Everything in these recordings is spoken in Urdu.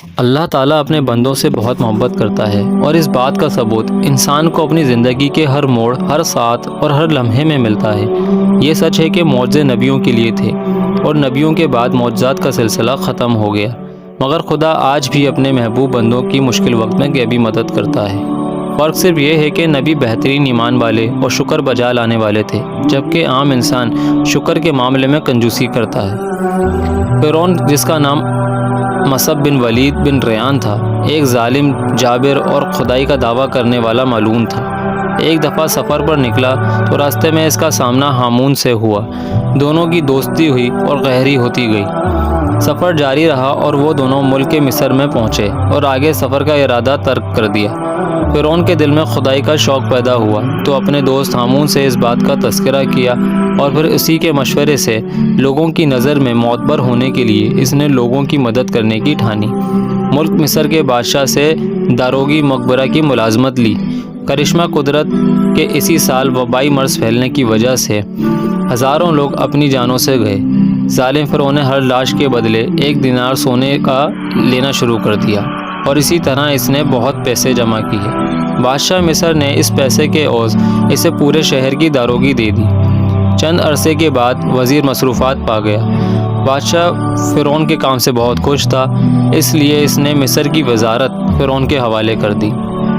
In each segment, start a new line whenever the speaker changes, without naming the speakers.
اللہ تعالیٰ اپنے بندوں سے بہت محبت کرتا ہے، اور اس بات کا ثبوت انسان کو اپنی زندگی کے ہر موڑ، ہر ساتھ اور ہر لمحے میں ملتا ہے۔ یہ سچ ہے کہ معجزے نبیوں کے لیے تھے، اور نبیوں کے بعد معجزات کا سلسلہ ختم ہو گیا، مگر خدا آج بھی اپنے محبوب بندوں کی مشکل وقت میں غیبی مدد کرتا ہے۔ فرق صرف یہ ہے کہ نبی بہترین ایمان والے اور شکر بجا لانے والے تھے، جبکہ عام انسان شکر کے معاملے میں کنجوسی کرتا ہے۔ فرعون، جس کا نام مصعب بن ولید بن ریان تھا، ایک ظالم، جابر اور خدائی کا دعویٰ کرنے والا ملعون تھا۔ ایک دفعہ سفر پر نکلا تو راستے میں اس کا سامنا ہامون سے ہوا۔ دونوں کی دوستی ہوئی اور گہری ہوتی گئی۔ سفر جاری رہا اور وہ دونوں ملک مصر میں پہنچے اور آگے سفر کا ارادہ ترک کر دیا۔ فرعون کے دل میں خدائی کا شوق پیدا ہوا تو اپنے دوست ہامون سے اس بات کا تذکرہ کیا، اور پھر اسی کے مشورے سے لوگوں کی نظر میں معتبر ہونے کے لیے اس نے لوگوں کی مدد کرنے کی ٹھانی۔ ملک مصر کے بادشاہ سے داروغی مقبرہ کی ملازمت لی۔ کرشمہ قدرت کے اسی سال وبائی مرض پھیلنے کی وجہ سے ہزاروں لوگ اپنی جانوں سے گئے۔ ظالم فرعون نے ہر لاش کے بدلے 1 دینار سونے کا لینا شروع کر دیا، اور اسی طرح اس نے بہت پیسے جمع کیے۔ بادشاہ مصر نے اس پیسے کے عوض اسے پورے شہر کی داروغی دے دی۔ چند عرصے کے بعد وزیر مصروفات پا گیا۔ بادشاہ فرعون کے کام سے بہت خوش تھا، اس لیے اس نے مصر کی وزارت فرعون کے حوالے کر دی۔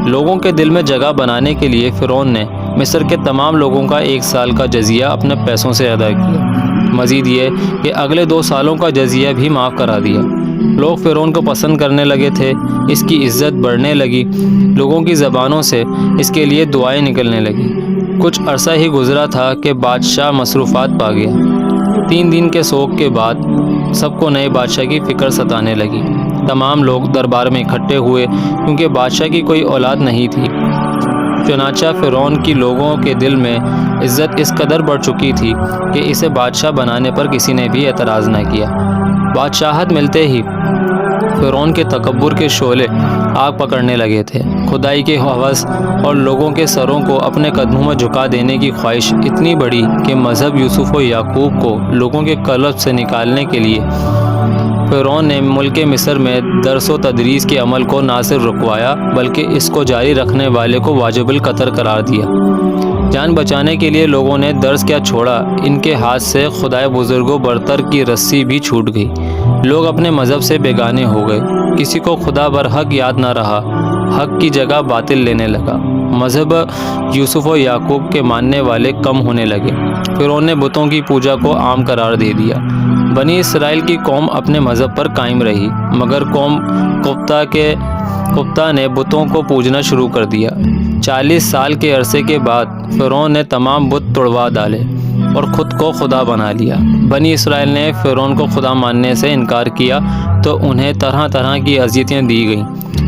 لوگوں کے دل میں جگہ بنانے کے لیے فرعون نے مصر کے تمام لوگوں کا 1 سال کا جزیہ اپنے پیسوں سے ادا کیا۔ مزید یہ کہ اگلے 2 سالوں کا جزیہ بھی معاف کرا دیا۔ لوگ فرعون کو پسند کرنے لگے تھے، اس کی عزت بڑھنے لگی، لوگوں کی زبانوں سے اس کے لیے دعائیں نکلنے لگیں۔ کچھ عرصہ ہی گزرا تھا کہ بادشاہ مصروفات پا گیا۔ 3 دن کے سوگ کے بعد سب کو نئے بادشاہ کی فکر ستانے لگی۔ تمام لوگ دربار میں اکٹھے ہوئے کیونکہ بادشاہ کی کوئی اولاد نہیں تھی۔ چنانچہ فرعون کی لوگوں کے دل میں عزت اس قدر بڑھ چکی تھی کہ اسے بادشاہ بنانے پر کسی نے بھی اعتراض نہ کیا۔ بادشاہت ملتے ہی فرعون کے تکبر کے شعلے آگ پکڑنے لگے تھے۔ خدائی کے ہوس اور لوگوں کے سروں کو اپنے قدموں میں جھکا دینے کی خواہش اتنی بڑی کہ مذہب یوسف و یعقوب کو لوگوں کے قلب سے نکالنے کے لیے فرعون نے ملک مصر میں درس و تدریس کے عمل کو نہ صرف رکوایا بلکہ اس کو جاری رکھنے والے کو واجب القطر قرار دیا۔ جان بچانے کے لیے لوگوں نے درس کیا چھوڑا، ان کے ہاتھ سے خدائے بزرگ و برتر کی رسی بھی چھوٹ گئی۔ لوگ اپنے مذہب سے بیگانے ہو گئے، کسی کو خدا برحق یاد نہ رہا، حق کی جگہ باطل لینے لگا۔ مذہب یوسف و یعقوب کے ماننے والے کم ہونے لگے۔ فرعون نے بتوں کی پوجا کو عام قرار دے دیا۔ بنی اسرائیل کی قوم اپنے مذہب پر قائم رہی، مگر قوم قبطہ نے بتوں کو پوجنا شروع کر دیا۔ 40 سال کے عرصے کے بعد فرعون نے تمام بت توڑوا ڈالے اور خود کو خدا بنا لیا۔ بنی اسرائیل نے فرعون کو خدا ماننے سے انکار کیا تو انہیں طرح طرح کی اذیتیں دی گئیں۔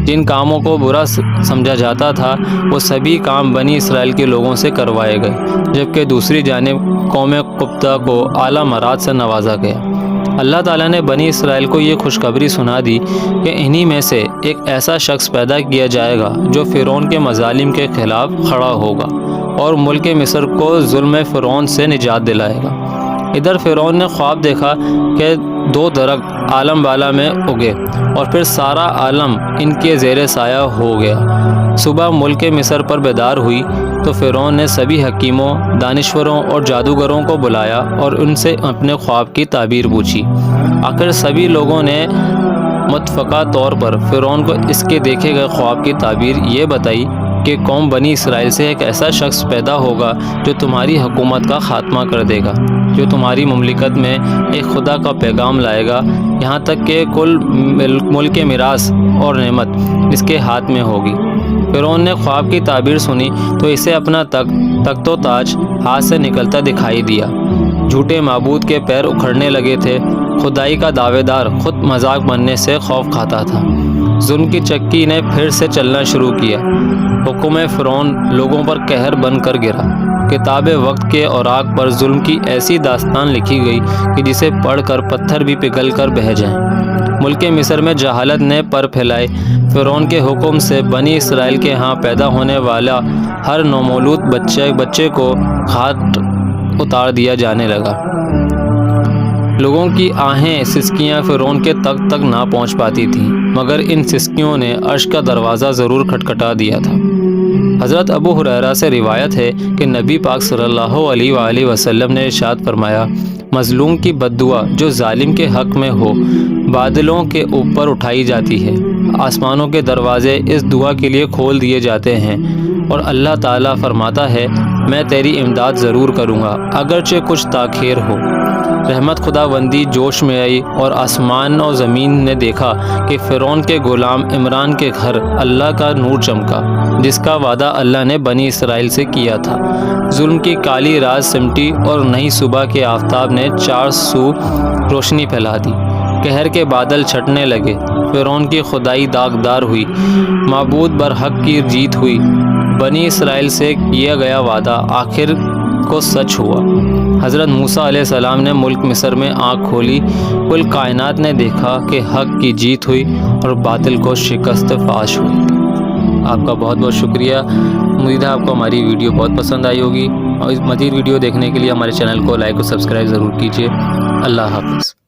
جن کاموں کو برا سمجھا جاتا تھا وہ سبھی کام بنی اسرائیل کے لوگوں سے کروائے گئے، جبکہ دوسری جانب قوم قبطہ کو اعلیٰ مراد سے نوازا گیا۔ اللہ تعالیٰ نے بنی اسرائیل کو یہ خوشخبری سنا دی کہ انہی میں سے ایک ایسا شخص پیدا کیا جائے گا جو فرعون کے مظالم کے خلاف کھڑا ہوگا اور ملک مصر کو ظلم فرعون سے نجات دلائے گا۔ ادھر فرعون نے خواب دیکھا کہ 2 درخت عالم بالا میں اگے اور پھر سارا عالم ان کے زیر سایہ ہو گیا۔ صبح ملک مصر پر بیدار ہوئی تو فرعون نے سبھی حکیموں، دانشوروں اور جادوگروں کو بلایا اور ان سے اپنے خواب کی تعبیر پوچھی۔ آخر سبھی لوگوں نے متفقہ طور پر فرعون کو اس کے دیکھے گئے خواب کی تعبیر یہ بتائی کہ قوم بنی اسرائیل سے ایک ایسا شخص پیدا ہوگا جو تمہاری حکومت کا خاتمہ کر دے گا، جو تمہاری مملکت میں ایک خدا کا پیغام لائے گا، یہاں تک کہ کل ملک میراث اور نعمت اس کے ہاتھ میں ہوگی۔ فرعون نے خواب کی تعبیر سنی تو اسے اپنا تخت و تاج ہاتھ سے نکلتا دکھائی دیا۔ جھوٹے معبود کے پیر اکھڑنے لگے تھے۔ خدائی کا دعوے دار خود مذاق بننے سے خوف کھاتا تھا۔ ظلم کی چکی نے پھر سے چلنا شروع کیا۔ حکم فرعون لوگوں پر قہر بن کر گرا۔ کتاب وقت کے اوراق پر ظلم کی ایسی داستان لکھی گئی کہ جسے پڑھ کر پتھر بھی پگھل کر بہہ جائیں۔ ملک مصر میں جہالت نے پر پھیلائے۔ فرعون کے حکم سے بنی اسرائیل کے ہاں پیدا ہونے والا ہر نومولود بچے کو گھاٹ اتار دیا جانے لگا۔ لوگوں کی آہیں سسکیاں فرعون کے تخت تک نہ پہنچ پاتی تھیں، مگر ان سسکیوں نے عرش کا دروازہ ضرور کھٹکھٹا دیا تھا۔ حضرت ابو ہریرہ سے روایت ہے کہ نبی پاک صلی اللہ علیہ وآلہ وسلم نے ارشاد فرمایا، مظلوم کی بد دعا جو ظالم کے حق میں ہو بادلوں کے اوپر اٹھائی جاتی ہے، آسمانوں کے دروازے اس دعا کے لیے کھول دیے جاتے ہیں اور اللہ تعالیٰ فرماتا ہے میں تیری امداد ضرور کروں گا اگرچہ کچھ تاخیر ہو۔ رحمت خدا بندی جوش میں آئی اور آسمان و زمین نے دیکھا کہ فرعون کے غلام عمران کے گھر اللہ کا نور چمکا، جس کا وعدہ اللہ نے بنی اسرائیل سے کیا تھا۔ ظلم کی کالی رات سمٹی اور نئی صبح کے آفتاب نے چار سو روشنی پھیلا دی۔ قہر کے بادل چھٹنے لگے، فرعون کی خدائی داغدار ہوئی، معبود برحق کی جیت ہوئی، بنی اسرائیل سے کیا گیا وعدہ آخر کو سچ ہوا۔ حضرت موسیٰ علیہ السلام نے ملک مصر میں آنکھ کھولی، کل کائنات نے دیکھا کہ حق کی جیت ہوئی اور باطل کو شکست فاش ہوئی۔ آپ کا بہت بہت شکریہ، امید ہے آپ کو ہماری ویڈیو بہت پسند آئی ہوگی، اور اس مزید ویڈیو دیکھنے کے لیے ہمارے چینل کو لائک اور سبسکرائب ضرور کیجیے۔ اللہ حافظ۔